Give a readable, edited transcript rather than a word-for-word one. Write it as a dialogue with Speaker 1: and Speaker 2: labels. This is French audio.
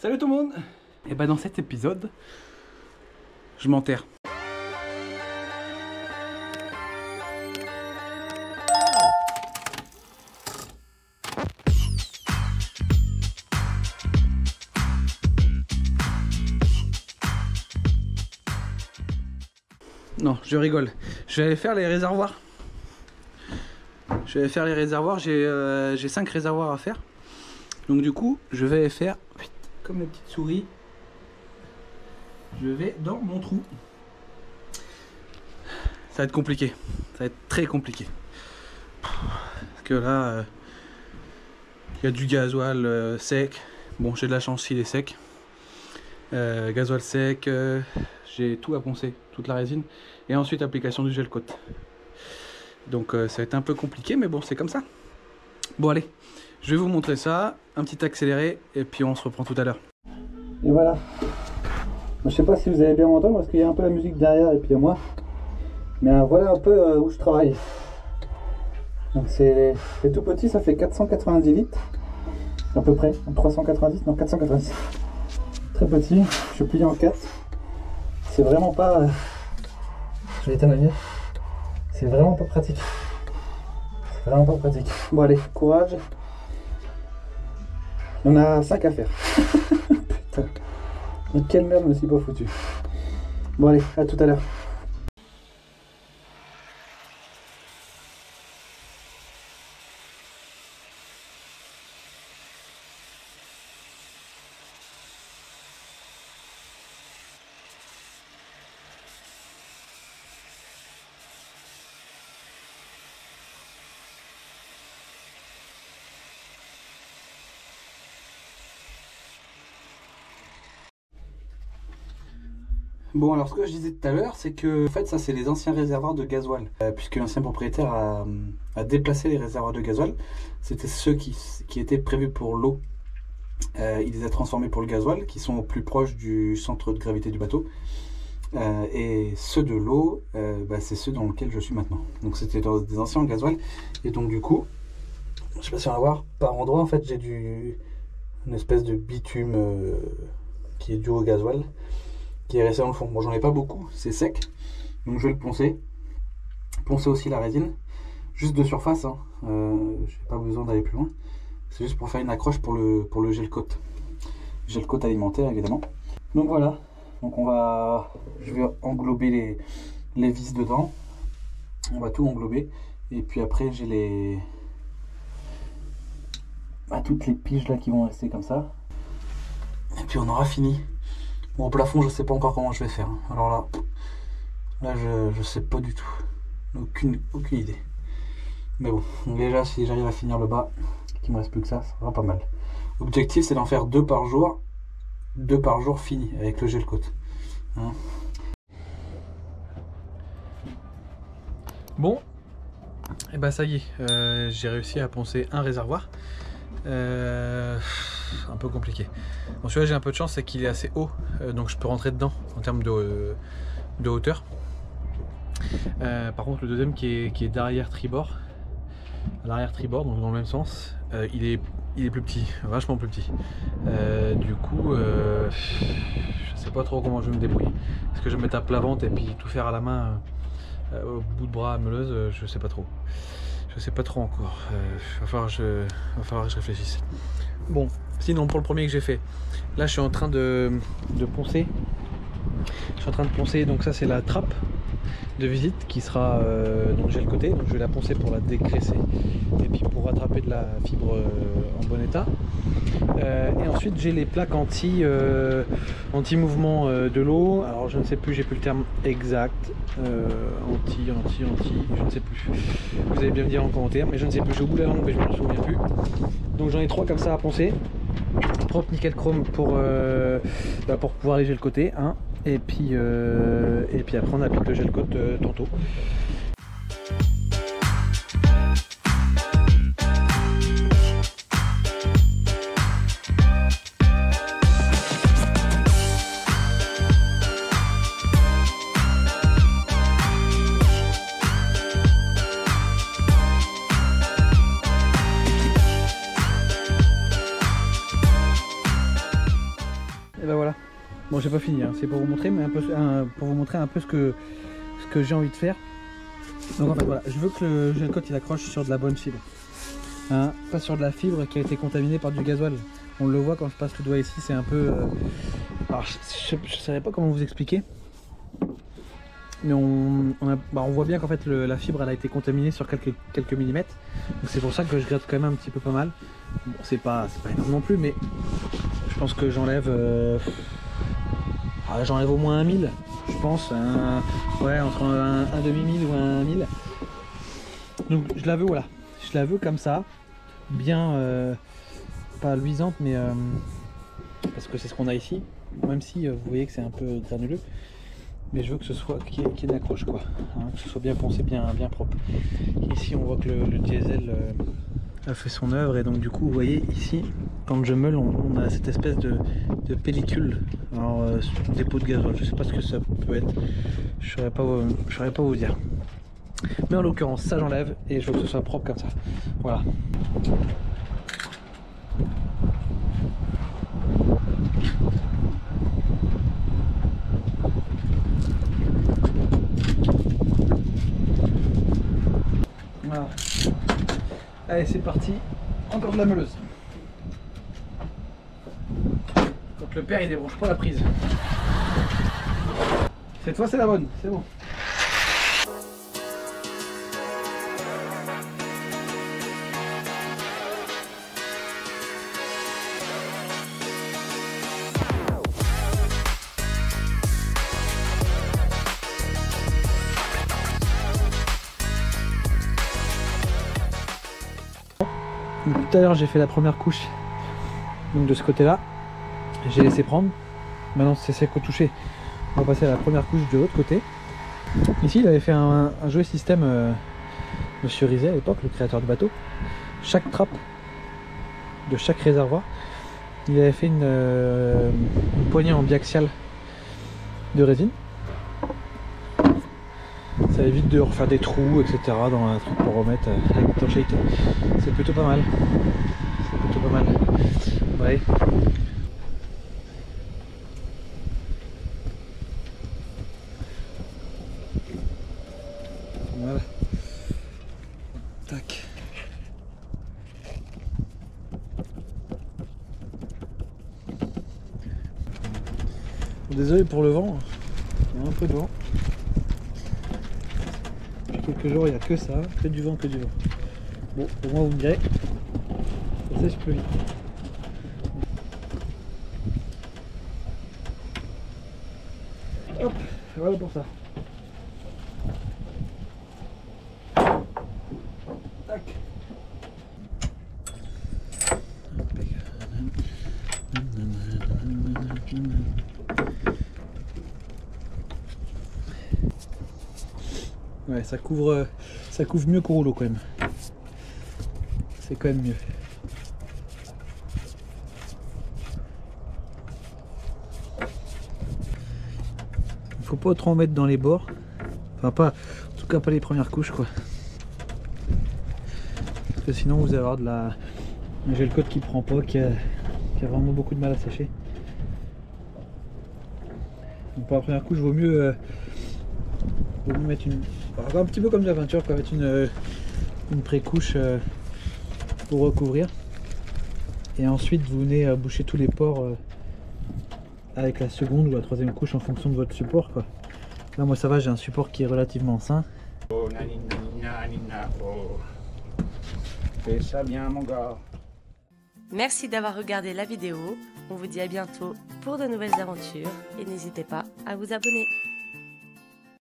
Speaker 1: Salut tout le monde. Et bah dans cet épisode, je m'enterre. Non, je rigole. Je vais aller faire les réservoirs. J'ai 5 réservoirs à faire. Donc du coup, je vais faire comme les petites souris. Je vais dans mon trou. Ça va être compliqué. Ça va être très compliqué. Parce que là, il y a du gasoil sec. Bon, j'ai de la chance, il est sec. Gasoil sec. J'ai tout à poncer, toute la résine. Et ensuite, application du gel coat. Donc ça va être un peu compliqué, mais bon, c'est comme ça. Bon, allez. Je vais vous montrer ça, un petit accéléré, et puis on se reprend tout à l'heure.
Speaker 2: Et voilà. Je sais pas si vous allez bien m'entendre parce qu'il y a un peu la musique derrière et puis moi. Mais voilà un peu où je travaille. Donc c'est tout petit, ça fait 490 litres. À peu près. 390, non 490. Très petit, je suis plié en 4. C'est vraiment pas... Je vais éteindre la lumière. C'est vraiment pas pratique. C'est vraiment pas pratique. Bon allez, courage. On a 5 à faire. Putain. Mais quelle merde me suis pas foutu. Bon allez, à tout à l'heure.
Speaker 1: Bon, alors ce que je disais tout à l'heure, c'est que en fait ça c'est les anciens réservoirs de gasoil, puisque l'ancien propriétaire a déplacé les réservoirs de gasoil. C'était ceux qui étaient prévus pour l'eau, il les a transformés pour le gasoil, qui sont plus proches du centre de gravité du bateau. Et ceux de l'eau, c'est ceux dans lesquels je suis maintenant. Donc c'était des anciens gasoil, et donc du coup, je sais pas si on va voir, par endroit en fait j'ai une espèce de bitume qui est dû au gasoil, qui est resté dans le fond. Bon, j'en ai pas beaucoup, c'est sec, donc je vais le poncer. Poncer aussi la résine, juste de surface, hein. J'ai pas besoin d'aller plus loin. C'est juste pour faire une accroche pour le gel coat. Gel coat alimentaire, évidemment. Donc voilà, donc je vais englober les vis dedans. On va tout englober. Et puis après, j'ai toutes les piges là qui vont rester comme ça. Et puis on aura fini. Bon, au plafond, je sais pas encore comment je vais faire. Alors là je sais pas du tout. Aucune idée. Mais bon, déjà si j'arrive à finir le bas, qu'il me reste plus que ça sera pas mal. L'objectif c'est d'en faire 2 par jour. 2 par jour fini avec le gel coat. Hein. Bon, et bah ça y est, j'ai réussi à poncer un réservoir. Un peu compliqué. Bon, celui-là j'ai un peu de chance, c'est qu'il est assez haut, donc je peux rentrer dedans en termes de hauteur. Par contre le deuxième qui est derrière tribord, à l'arrière tribord, donc dans le même sens, il est plus petit, vachement plus petit. Du coup, je sais pas trop comment je vais me débrouiller. Est-ce que je vais me mettre à plat ventre et puis tout faire à la main au bout de bras à meuleuse? Je sais pas trop. Je sais pas trop encore. Va falloir que je réfléchisse. Bon, sinon pour le premier que j'ai fait, là je suis en train de poncer. Je suis en train de poncer, donc ça c'est la trappe de visite qui sera donc j'ai le côté, donc je vais la poncer pour la dégraisser et puis pour rattraper de la fibre en bon état. Et ensuite j'ai les plaques anti-mouvement de l'eau. Alors je ne sais plus, j'ai plus le terme exact. Anti, je ne sais plus. Vous allez bien me dire en commentaire, mais je ne sais plus. J'ai au bout de la langue, mais je ne me souviens plus. Donc j'en ai 3 comme ça à poncer. Propre nickel chrome pour pouvoir léger le côté. Hein. Et puis après on applique le gel coat tantôt.
Speaker 2: ben voilà. Bon, j'ai pas fini, hein. C'est pour vous montrer, mais pour vous montrer un peu ce que j'ai envie de faire. Donc en fait voilà, je veux que le gel coat il accroche sur de la bonne fibre, hein, pas sur de la fibre qui a été contaminée par du gasoil. On le voit quand je passe le doigt ici, c'est un peu... Alors je savais pas comment vous expliquer, mais on voit bien qu'en fait la fibre elle a été contaminée sur quelques millimètres. Donc c'est pour ça que je gratte quand même un petit peu pas mal. Bon, c'est pas énorme non plus, mais je pense que j'enlève au moins 1000. Je pense, ouais, entre un demi-mille ou un 1000. Donc je la veux, voilà, je la veux comme ça, bien, pas luisante, mais parce que c'est ce qu'on a ici, même si vous voyez que c'est un peu granuleux, mais je veux que ce soit qu'il y ait une accroche, quoi, hein, que ce soit bien poncé, bien propre. Ici on voit que le diesel a fait son œuvre, et donc du coup vous voyez ici, quand je meule, on a cette espèce de pellicule, alors sur des pots de gasoil. Je sais pas ce que ça peut être, je saurais pas vous dire, mais en l'occurrence ça j'enlève et je veux que ce soit propre comme ça, voilà. Voilà. Allez, c'est parti, encore de la meuleuse. Donc le père il débranche pas la prise. Cette fois c'est la bonne, c'est bon. Tout à l'heure j'ai fait la première couche, donc de ce côté là j'ai laissé prendre. Maintenant c'est sec au toucher, on va passer à la première couche de l'autre côté. Ici il avait fait un joli système, Monsieur Rizet à l'époque, le créateur du bateau. Chaque trappe de chaque réservoir, il avait fait une poignée en biaxial de résine. Ça évite de refaire des trous, etc. dans un truc pour remettre avec l'étanchéité. C'est plutôt pas mal. C'est plutôt pas mal. Ouais. Voilà. Tac. Désolé pour le vent. Il y a un peu de vent. Quelques jours il n'y a que ça, que du vent, que du vent. Bon, pour moi vous me direz, ça sèche plus vite. Hop, voilà pour ça. Tac. Ouais, ça couvre mieux qu'au rouleau quand même. C'est quand même mieux. Il faut pas trop en mettre dans les bords. Enfin pas, en tout cas pas les premières couches quoi. Parce que sinon vous allez avoir un gel coat qui prend pas, qui a vraiment beaucoup de mal à sécher. Donc pour la première couche, vaut mieux mettre un petit peu comme de la peinture, quoi, mettre une pré-couche pour recouvrir. Et ensuite vous venez boucher tous les pores avec la seconde ou la troisième couche en fonction de votre support, quoi. Là moi ça va, j'ai un support qui est relativement sain.
Speaker 3: Oh nanina, nanina, oh. Fais ça bien mon gars.
Speaker 4: Merci d'avoir regardé la vidéo. On vous dit à bientôt pour de nouvelles aventures et n'hésitez pas à vous abonner.